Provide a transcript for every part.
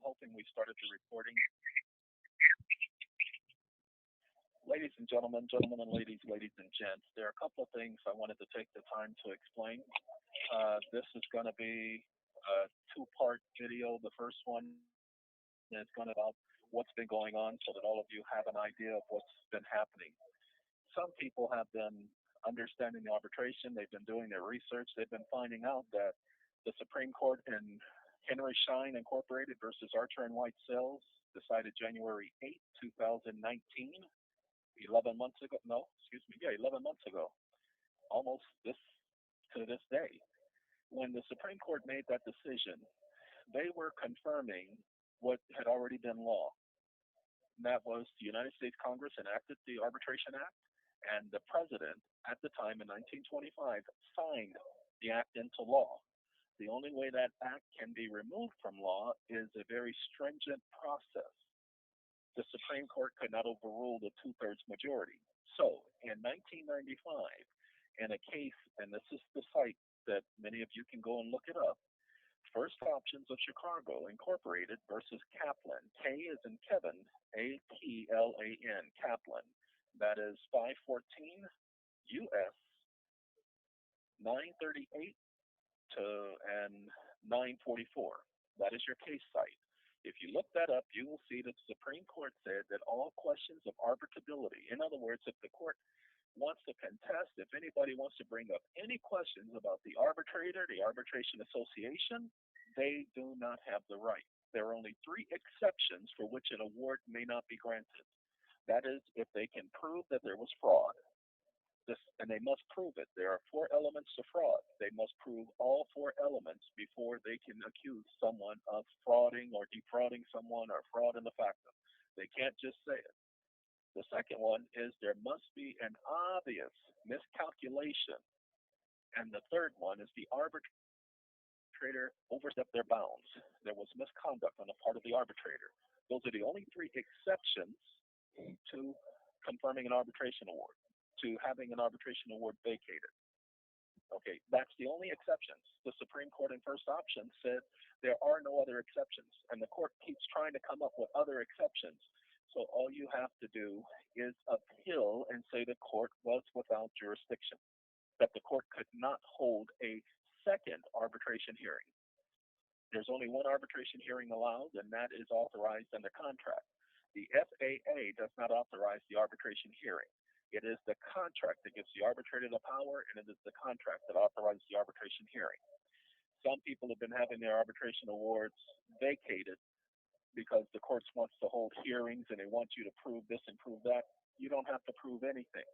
hoping we started the recording. Ladies and gentlemen and ladies and gents, there are a couple of things I wanted to take the time to explain. This is going to be a two-part video. The first one is going to be about what's been going on so that all of you have an idea of what's been happening. Some people have been understanding the arbitration. They've been doing their research. They've been finding out that the Supreme Court in Henry Schein Incorporated versus Archer and White Sales decided January 8, 2019, 11 months ago. No, excuse me. Yeah, 11 months ago. Almost this to this day. When the Supreme Court made that decision, they were confirming what had already been law. And that was the United States Congress enacted the Arbitration Act, and the president at the time in 1925 signed the act into law. The only way that act can be removed from law is a very stringent process. The Supreme Court could not overrule the two-thirds majority. So in 1995, in a case, and this is the site that many of you can go and look it up, First Options of Chicago Incorporated versus Kaplan, K as in Kevin, Aplan, Kaplan. That is 514 US 938 to and 944. That is your case site. If you look that up, you will see that the Supreme Court said that all questions of arbitrability, in other words, if the court wants to contest, if anybody wants to bring up any questions about the arbitrator, the arbitration association, they do not have the right. There are only three exceptions for which an award may not be granted. That is, if they can prove that there was fraud. And they must prove it. There are four elements to fraud. They must prove all four elements before they can accuse someone of frauding or defrauding someone or fraud in the factum. They can't just say it. The second one is there must be an obvious miscalculation. And the third one is the arbitrator overstepped their bounds. There was misconduct on the part of the arbitrator. Those are the only three exceptions to confirming an arbitration award, to having an arbitration award vacated. Okay, that's the only exceptions. The Supreme Court in First Option said there are no other exceptions, and the court keeps trying to come up with other exceptions. So all you have to do is appeal and say the court was without jurisdiction, that the court could not hold a second arbitration hearing. There's only one arbitration hearing allowed, and that is authorized under contract. The FAA does not authorize the arbitration hearing. It is the contract that gives the arbitrator the power, and it is the contract that authorizes the arbitration hearing. Some people have been having their arbitration awards vacated because the courts wants to hold hearings and they want you to prove this and prove that. You don't have to prove anything.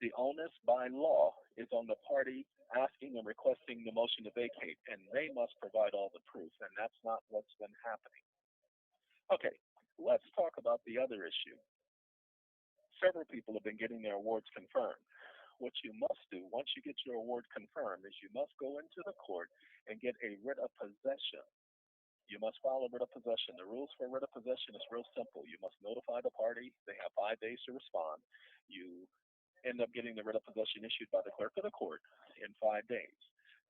The onus by law is on the party asking and requesting the motion to vacate, and they must provide all the proof, and that's not what's been happening. Okay, let's talk about the other issue. Several people have been getting their awards confirmed. What you must do once you get your award confirmed is you must go into the court and get a writ of possession. You must file a writ of possession. The rules for a writ of possession is real simple. You must notify the party. They have 5 days to respond. You end up getting the writ of possession issued by the clerk of the court in 5 days.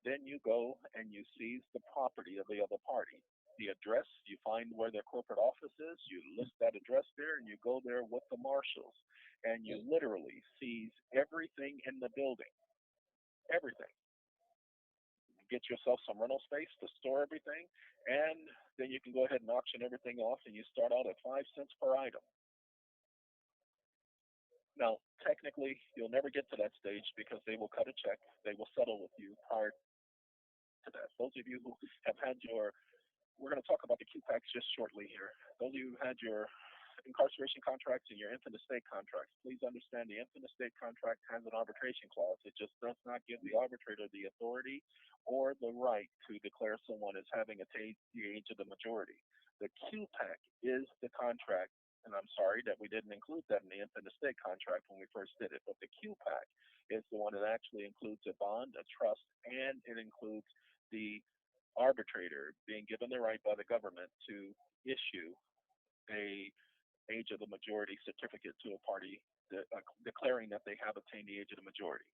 Then you go and you seize the property of the other party. The address, you find where their corporate office is, you list that address there, and you go there with the marshals, and you literally seize everything in the building. Everything. Get yourself some rental space to store everything, and then you can go ahead and auction everything off, and you start out at 5 cents per item. Now, technically, you'll never get to that stage because they will cut a check. They will settle with you prior to that. Those of you who have had we're going to talk about the Q-Packs just shortly here. Those of you who had your incarceration contracts and your infant estate contracts, please understand the infant estate contract has an arbitration clause. It just does not give the arbitrator the authority or the right to declare someone as having attained the age of the majority. The Q-Pack is the contract, and I'm sorry that we didn't include that in the infant estate contract when we first did it, but the Q-Pack is the one that actually includes a bond, a trust, and it includes the arbitrator being given the right by the government to issue a age of the majority certificate to a party declaring that they have attained the age of the majority.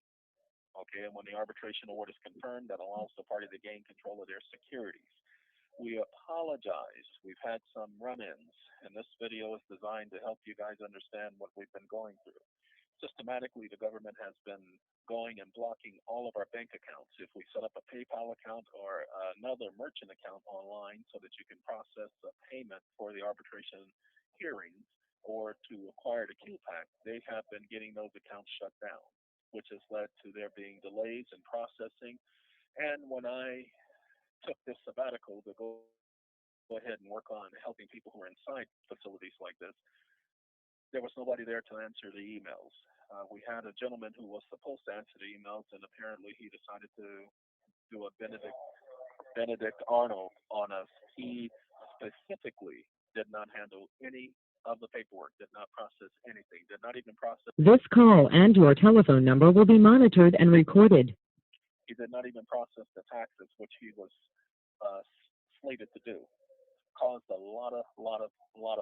Okay, and when the arbitration award is confirmed, that allows the party to gain control of their securities. We apologize. We've had some run-ins, and this video is designed to help you guys understand what we've been going through. Systematically, the government has been going and blocking all of our bank accounts. If we set up a PayPal account or another merchant account online so that you can process a payment for the arbitration hearings or to acquire the QPAC, they have been getting those accounts shut down, which has led to there being delays in processing. And when I took this sabbatical to go ahead and work on helping people who are inside facilities like this, there was nobody there to answer the emails. We had a gentleman who was supposed to answer the emails, and apparently he decided to do a Benedict Arnold on us. He specifically did not handle any of the paperwork, did not process anything, did not even process. This call and your telephone number will be monitored and recorded. He did not even process the taxes, which he was uh, slated to do. Caused a lot of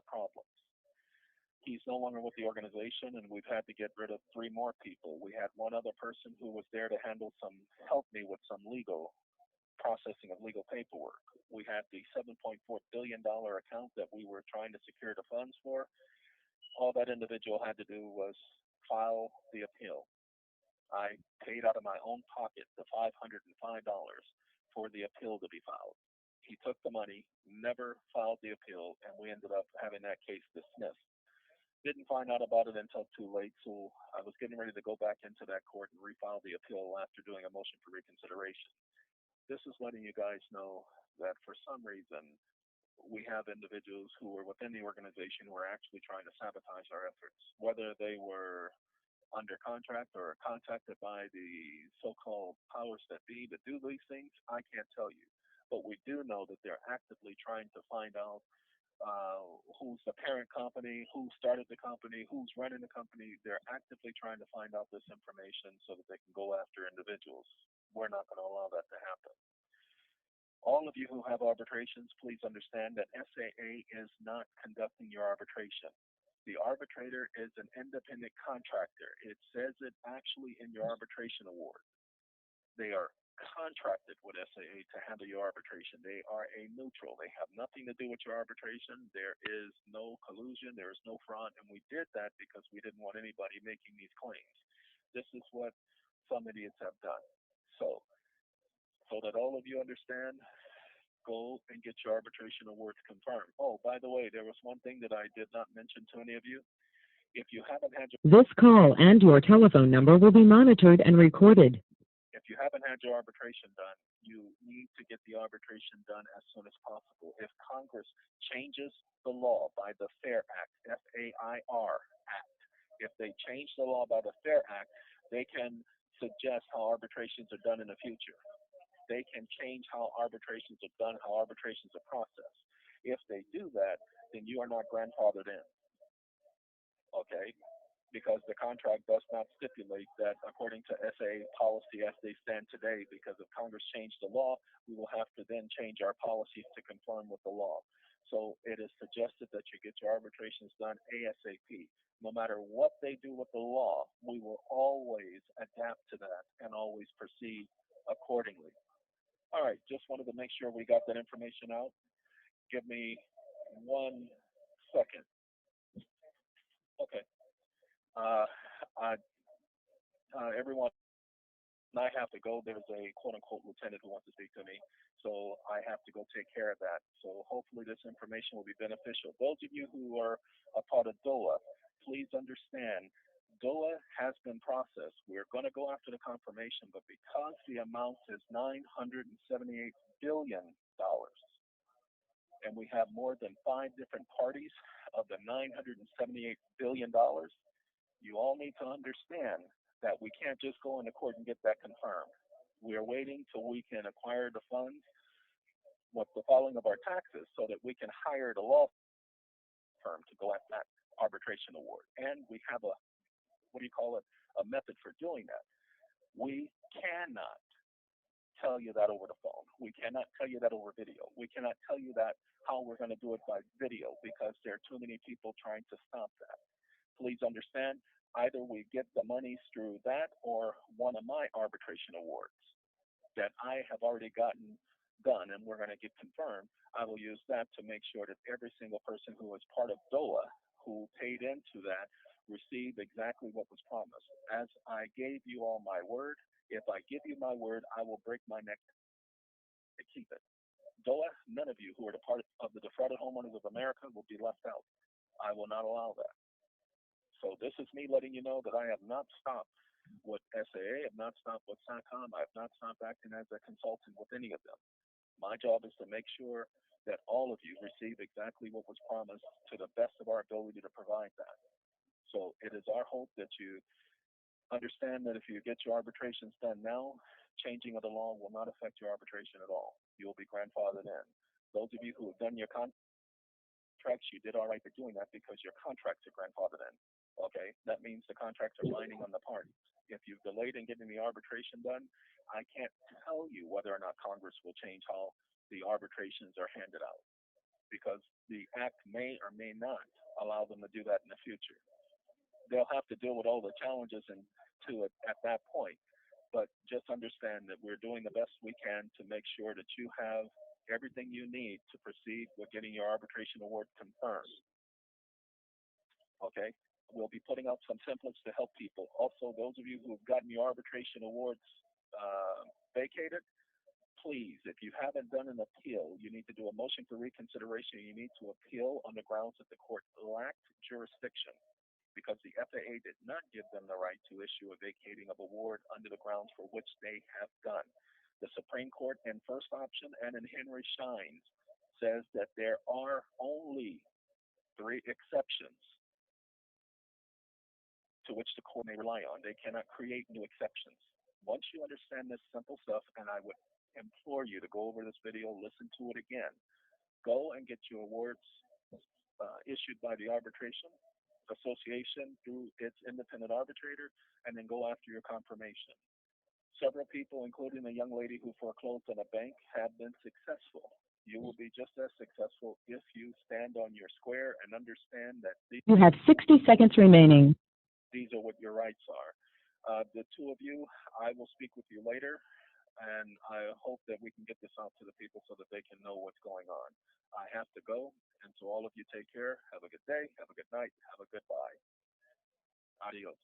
problems. He's no longer with the organization, and we've had to get rid of three more people. We had one other person who was there to help me with some legal processing of legal paperwork. We had the $7.4 billion account that we were trying to secure the funds for. All that individual had to do was file the appeal. I paid out of my own pocket the $505 for the appeal to be filed. He took the money, never filed the appeal, and we ended up having that case dismissed. Didn't find out about it until too late, so I was getting ready to go back into that court and refile the appeal after doing a motion for reconsideration. This is letting you guys know that for some reason we have individuals who were within the organization who are actually trying to sabotage our efforts, whether they were under contract or contacted by the so-called powers that be to do these things. I can't tell you, but we do know that they're actively trying to find out who's the parent company, who started the company, who's running the company. They're actively trying to find out this information so that they can go after individuals. We're not going to allow that to happen. All of you who have arbitrations, please understand that SAA is not conducting your arbitration. The arbitrator is an independent contractor. It says it actually in your arbitration award. They are contracted with SAA to handle your arbitration. They are a neutral. They have nothing to do with your arbitration. There is no collusion. There is no fraud. And we did that because we didn't want anybody making these claims. This is what some idiots have done. So that all of you understand, go and get your arbitration awards confirmed. Oh, by the way, there was one thing that I did not mention to any of you. If you haven't had your This call and your telephone number will be monitored and recorded. If you haven't had your arbitration done, you need to get the arbitration done as soon as possible. If Congress changes the law by the FAIR Act, FAIR Act, if they change the law by the FAIR Act, they can suggest how arbitrations are done in the future. They can change how arbitrations are done, how arbitrations are processed. If they do that, then you are not grandfathered in, okay? Because the contract does not stipulate that according to SA policy as they stand today, because if Congress changed the law, we will have to then change our policies to conform with the law. So it is suggested that you get your arbitrations done ASAP. No matter what they do with the law, we will always adapt to that and always proceed accordingly. All right, just wanted to make sure we got that information out. Give me 1 second. Okay. Uh, I, everyone, I have to go. There's a quote unquote lieutenant who wants to speak to me, so I have to go take care of that. So hopefully this information will be beneficial. Those of you who are a part of DOA, please understand DOA has been processed. We're going to go after the confirmation, but because the amount is $978 billion, and we have more than 5 different parties of the $978 billion, you all need to understand that we can't just go into court and get that confirmed. We are waiting till we can acquire the funds with the filing of our taxes so that we can hire the law firm to go at that arbitration award. And we have a, a method for doing that. We cannot tell you that over the phone. We cannot tell you that over video. We cannot tell you that how we're going to do it by video because there are too many people trying to stop that. Please understand, either we get the monies through that or one of my arbitration awards that I have already gotten done and we're going to get confirmed, I will use that to make sure that every single person who is part of DOA who paid into that receive exactly what was promised. As I gave you all my word, if I give you my word, I will break my neck to keep it. DOA, none of you who are the part of the defrauded homeowners of America will be left out. I will not allow that. So this is me letting you know that I have not stopped with SAA, I have not stopped with SACOM, I have not stopped acting as a consultant with any of them. My job is to make sure that all of you receive exactly what was promised to the best of our ability to provide that. So it is our hope that you understand that if you get your arbitrations done now, changing of the law will not affect your arbitration at all. You will be grandfathered in. Those of you who have done your contracts, you did all right for doing that because your contracts are grandfathered in. Okay, that means the contracts are binding on the parties. If you've delayed in getting the arbitration done, I can't tell you whether or not Congress will change how the arbitrations are handed out because the act may or may not allow them to do that in the future. They'll have to deal with all the challenges and to it at that point. But just understand that we're doing the best we can to make sure that you have everything you need to proceed with getting your arbitration award confirmed. Okay? We'll be putting out some templates to help people. Also, those of you who have gotten your arbitration awards vacated, please, if you haven't done an appeal, you need to do a motion for reconsideration. You need to appeal on the grounds that the court lacked jurisdiction because the FAA did not give them the right to issue a vacating of award under the grounds for which they have done. The Supreme Court in first option and in Henry Shines says that there are only three exceptions to which the court may rely on. They cannot create new exceptions. Once you understand this simple stuff, and I would implore you to go over this video, listen to it again, go and get your awards issued by the arbitration association through its independent arbitrator, and then go after your confirmation. Several people, including a young lady who foreclosed on a bank, have been successful. You will be just as successful if you stand on your square and understand that You have 60 seconds remaining. these are what your rights are. The two of you, I will speak with you later, and I hope that we can get this out to the people so that they can know what's going on. I have to go, and so all of you take care. Have a good day, have a good night, have a good bye. Adios.